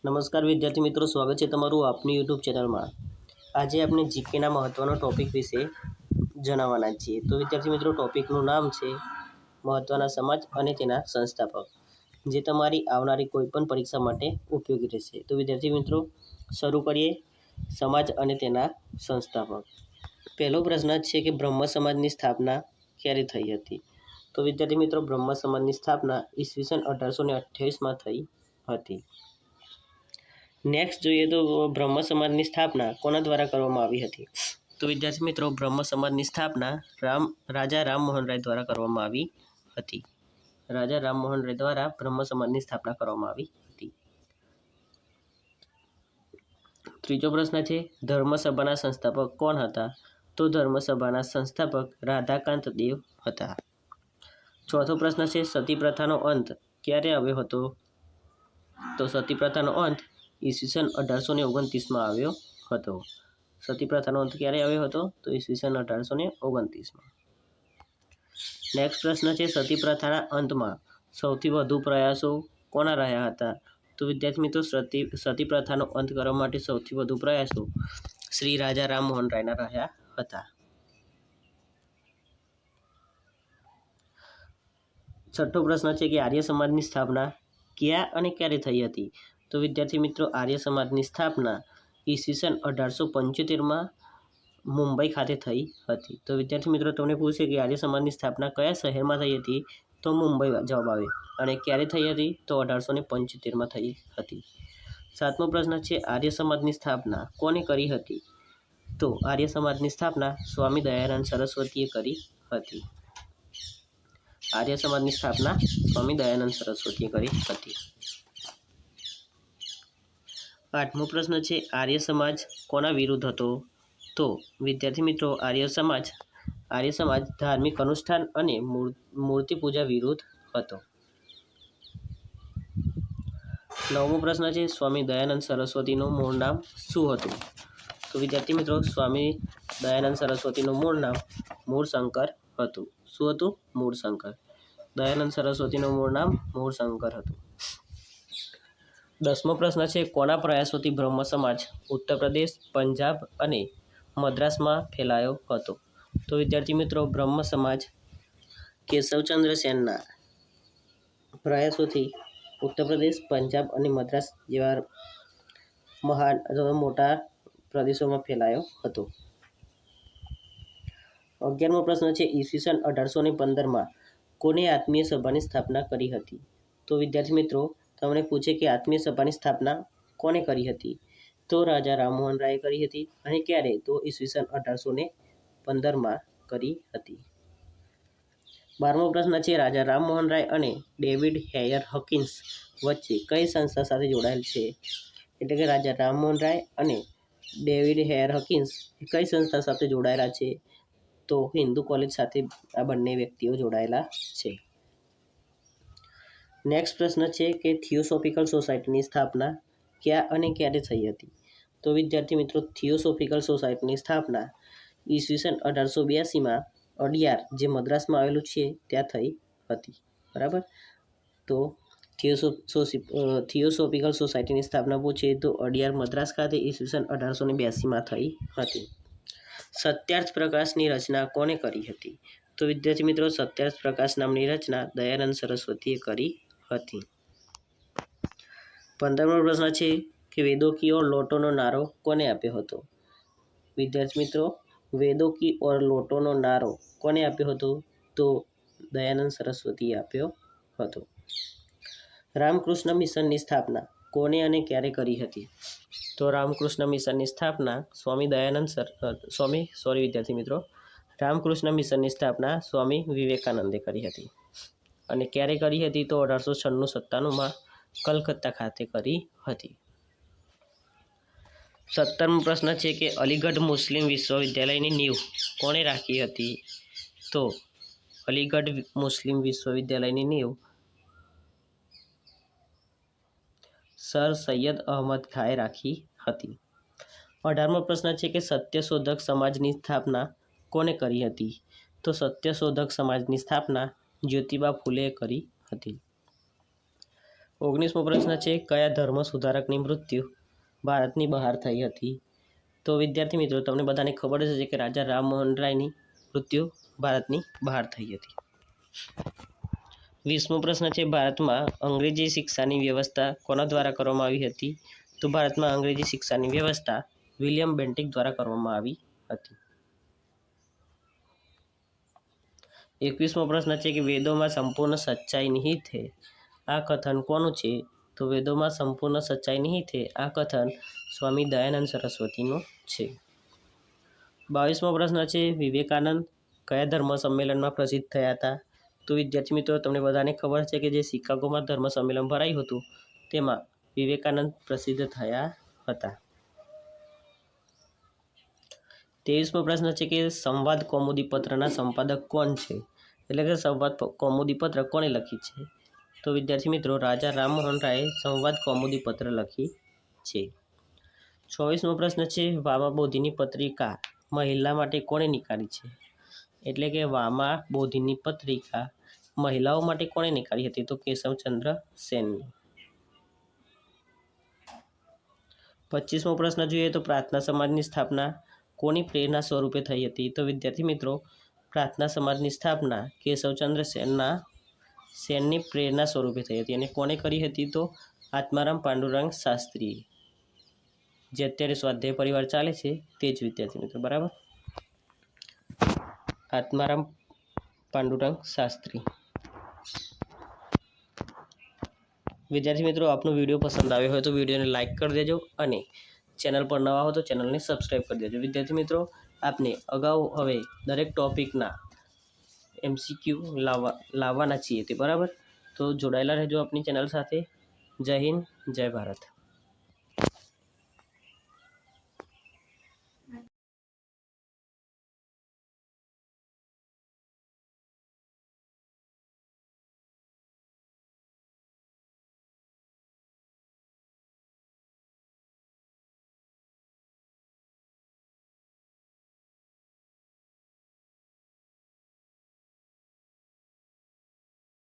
નમસ્કાર વિદ્યાર્થી મિત્રો, સ્વાગત છે તમારું આપની યુટ્યુબ ચેનલમાં। આજે આપણે જીકેના મહત્ત્વના ટોપિક વિશે જણાવવાના છીએ। તો વિદ્યાર્થી મિત્રો, ટોપિકનું નામ છે મહત્ત્વના સમાજ અને તેના સંસ્થાપક, જે તમારી આવનારી કોઈપણ પરીક્ષા માટે ઉપયોગી રહેશે। તો વિદ્યાર્થી મિત્રો, શરૂ કરીએ। સમાજ અને તેના સંસ્થાપક। પહેલો પ્રશ્ન છે કે બ્રહ્મ સમાજની સ્થાપના ક્યારે થઈ હતી? તો વિદ્યાર્થી મિત્રો, બ્રહ્મ સમાજની સ્થાપના ઈસવીસન 1828માં થઈ હતી। નેક્સ્ટ જોઈએ તો બ્રહ્મ સમાજની સ્થાપના કોના દ્વારા કરવામાં આવી હતી? તો વિદ્યાર્થી મિત્રો, બ્રહ્મ સમાજની સ્થાપના રાજા રામમોહન રાય દ્વારા કરવામાં આવી હતી। રાજા રામમોહન રાય દ્વારા બ્રહ્મ સમાજની સ્થાપના કરવામાં આવી હતી। ત્રીજો પ્રશ્ન છે ધર્મસભાના સંસ્થાપક કોણ હતા? તો ધર્મસભાના સંસ્થાપક રાધાકાંત દેવ હતા। ચોથો પ્રશ્ન છે સતી પ્રથાનો અંત ક્યારે આવ્યો હતો? તો સતી પ્રથાનો અંત ઈસવીસન 1829માં આવ્યો હતો। સતી પ્રથાનો અંત ક્યારે આવ્યો હતો? તો ઈસવીસન 1829માં। નેક્સ્ટ પ્રશ્ન છે સતી પ્રથાના અંતમાં સૌથી વધુ પ્રયાસો કોના રહ્યા હતા? તો વિદ્યાર્થી મિત્રો, સતી પ્રથાનો અંત કરવા માટે સૌથી વધુ પ્રયાસો શ્રી રાજા રામમોહન રાયના રહ્યા હતા। છઠ્ઠો પ્રશ્ન છે કે આર્ય સમાજની સ્થાપના ક્યાં અને ક્યારે થઈ હતી? તો વિદ્યાર્થી મિત્રો, આર્ય સમાજની સ્થાપના ઈસવીસન 1875માં મુંબઈ ખાતે થઈ હતી। તો વિદ્યાર્થી મિત્રો, તમને પૂછે કે આર્ય સમાજની સ્થાપના કયા શહેરમાં થઈ હતી? તો મુંબઈ જવાબ આવે। અને ક્યારે થઈ હતી? તો 1875માં થઈ હતી। સાતમો પ્રશ્ન છે આર્ય સમાજની સ્થાપના કોને કરી હતી? તો આર્ય સમાજની સ્થાપના સ્વામી દયાનંદ સરસ્વતીએ કરી હતી। આર્ય સમાજની સ્થાપના સ્વામી દયાનંદ સરસ્વતીએ કરી હતી। આઠમો પ્રશ્ન છે આર્ય સમાજ કોના વિરુદ્ધ હતો? તો વિદ્યાર્થી મિત્રો, આર્ય સમાજ ધાર્મિક અનુષ્ઠાન અને મૂર્તિ પૂજા વિરુદ્ધ હતો। નવમો પ્રશ્ન છે સ્વામી દયાનંદ સરસ્વતીનું મૂળ નામ શું હતું? તો વિદ્યાર્થી મિત્રો, સ્વામી દયાનંદ સરસ્વતીનું મૂળ નામ મૂળશંકર હતું। શું હતું? મૂળશંકર। દયાનંદ સરસ્વતીનું મૂળ નામ મૂળશંકર હતું। દસમો પ્રશ્ન છે કોના પ્રયાસોથી બ્રહ્મ સમાજ ઉત્તર પ્રદેશ, પંજાબ અને મદ્રાસમાં ફેલાયો હતો? તો વિદ્યાર્થી મિત્રો, બ્રહ્મ સમાજ કેશવચંદ્ર સેનના પ્રયાસોથી ઉત્તર પ્રદેશ, પંજાબ અને મદ્રાસ જેવા મહાન અથવા મોટા પ્રદેશોમાં ફેલાયો હતો। 11મો પ્રશ્ન છે ઈસવીસન 1815માં કોને આત્મીય સભાની સ્થાપના કરી હતી? તો વિદ્યાર્થી મિત્રો, તમને પૂછે કે આત્મીય સભાની સ્થાપના કોને કરી હતી? તો રાજા રામમોહન રાયે કરી હતી। અને ક્યારે? તો ઈસવીસન 1815માં કરી હતી। 12મો પ્રશ્ન છે રાજા રામમોહન રાય અને ડેવિડ હેયર હકિન્સ વચ્ચે કઈ સંસ્થા સાથે જોડાયેલ છે? એટલે કે રાજા રામમોહન રાય અને ડેવિડ હેયર હકિન્સ કઈ સંસ્થા સાથે જોડાયેલા છે? તો હિન્દુ કોલેજ સાથે આ બંને વ્યક્તિઓ જોડાયેલા છે। નેક્સ્ટ પ્રશ્ન છે કે થિયોસોફિકલ સોસાયટીની સ્થાપના ક્યાં અને ક્યારે થઈ હતી? તો વિદ્યાર્થી મિત્રો, થિયોસોફિકલ સોસાયટીની સ્થાપના ઈસવીસન 1882માં અડિયાર, જે મદ્રાસમાં આવેલું છે, ત્યાં થઈ હતી। બરાબર। તો થિયોસોફિકલ સોસાયટીની સ્થાપના પૂછે તો અડિયાર, મદ્રાસ ખાતે ઈસવીસન 1882માં થઈ હતી। સત્યાર્થ પ્રકાશની રચના કોણે કરી હતી? તો વિદ્યાર્થી મિત્રો, સત્યાર્થ પ્રકાશ નામની રચના દયાનંદ સરસ્વતીએ કરી હતી। 15મો પ્રશ્ન છે કે વેદો કી ઓર લોટોનો નારો કોને આપ્યો હતો? વિદ્યાર્થી મિત્રો, વેદો કી ઓર લોટોનો નારો કોને આપ્યો હતો? તો દયાનંદ સરસ્વતીએ આપ્યો હતો। રામકૃષ્ણ મિશનની સ્થાપના કોને અને ક્યારે કરી હતી? તો રામકૃષ્ણ મિશનની સ્થાપના રામકૃષ્ણ મિશનની સ્થાપના સ્વામી વિવેકાનંદે કરી હતી। અને ક્યારે કરી હતી? તો 1896-97માં કલકત્તા ખાતે કરી હતી। 17મો પ્રશ્ન છે કે અલીગઢ મુસ્લિમ વિશ્વવિદ્યાલયની નીંવ કોણે રાખી હતી? તો અલીગઢ મુસ્લિમ વિશ્વવિદ્યાલયની નીંવ સર સૈયદ અહમદ ખાએ રાખી હતી। 18મો પ્રશ્ન છે કે સત્યશોધક સમાજની સ્થાપના કોને કરી હતી? તો સત્યશોધક સમાજની સ્થાપના જ્યોતિબા ફૂલેએ કરી હતી। 19મો પ્રશ્ન છે, કયા ધર્મ સુધારકની મૃત્યુ ભારતની બહાર થઈ હતી? તો વિદ્યાર્થી મિત્રો, તમને બધાને ખબર જ છે કે રાજા રામમોહન રાયની મૃત્યુ ભારતની બહાર થઈ હતી. 20મો પ્રશ્ન છે, ભારતમાં અંગ્રેજી શિક્ષાની વ્યવસ્થા કોના દ્વારા કરવામાં આવી હતી? તો ભારતમાં અંગ્રેજી શિક્ષાની વ્યવસ્થા વિલિયમ બેન્ટિક દ્વારા કરવામાં આવી હતી. 21મો પ્રશ્ન છે કે વેદોમાં સંપૂર્ણ સચ્ચાઈ નિહિત છે, આ કથન કોનું છે? તો વેદોમાં સંપૂર્ણ સચ્ચાઈ નિહિત છે, આ કથન સ્વામી દયાનંદ સરસ્વતીનું છે. 22મો પ્રશ્ન છે, વિવેકાનંદ કયા ધર્મ સંમેલનમાં પ્રસિદ્ધ થયા હતા? તો વિદ્યાર્થી મિત્રો, તમને બધાને ખબર છે કે જે શિકાગોમાં ધર્મ સંમેલન ભરાયું હતું તેમાં વિવેકાનંદ પ્રસિદ્ધ થયા હતા. 23મો પ્રશ્ન છે કે સંવાદ કૌમુદી પત્રના સંપાદક કોણ છે? એટલે કે સંવાદ કૌમુદી પત્ર કોણે લખી છે? તો વિદ્યાર્થી મિત્રો, રાજા રામમોહન રાયે સંવાદ કૌમુદી પત્ર લખી છે. 24મો પ્રશ્ન છે, વામા બોધિની પત્રિકા મહિલા માટે કોણે નીકાળી છે? એટલે કે વામા બોધિની પત્રિકા મહિલાઓ માટે કોણે નીકાળી હતી? તો કેશવચંદ્ર સેનની. 25મો પ્રશ્ન જોઈએ તો પ્રાર્થના સમાજની સ્થાપના કોની પ્રેરણા સ્વરૂપે થઈ હતી? તો વિદ્યાર્થી મિત્રો, પ્રાર્થના સમાજની સ્થાપના કેશવચંદ્ર સેનની પ્રેરણા સ્વરૂપે થઈ હતી. અને કોણે કરી હતી? તો આત્મારામ પાંડુરંગ શાસ્ત્રી, જે અત્યારે સ્વાધ્યાય પરિવાર ચાલે છે તે જ વિદ્યાર્થી મિત્રો, બરાબર. આત્મારામ પાંડુરંગ શાસ્ત્રી. વિદ્યાર્થી મિત્રો, આપનો વિડીયો પસંદ આવ્યો હોય તો વિડીયોને લાઇક કરી દેજો અને ચેનલ પર નવા હો તો ચેનલને સબસ્ક્રાઈબ કરી દેજો. વિદ્યાર્થી મિત્રો, આપને અગાઉ હવે દરેક ટોપિકના MCQ લાવવાના છીએ તે, બરાબર. તો જોડાયેલા રહેજો આપણી ચેનલ સાથે. જય હિન્દ, જય ભારત.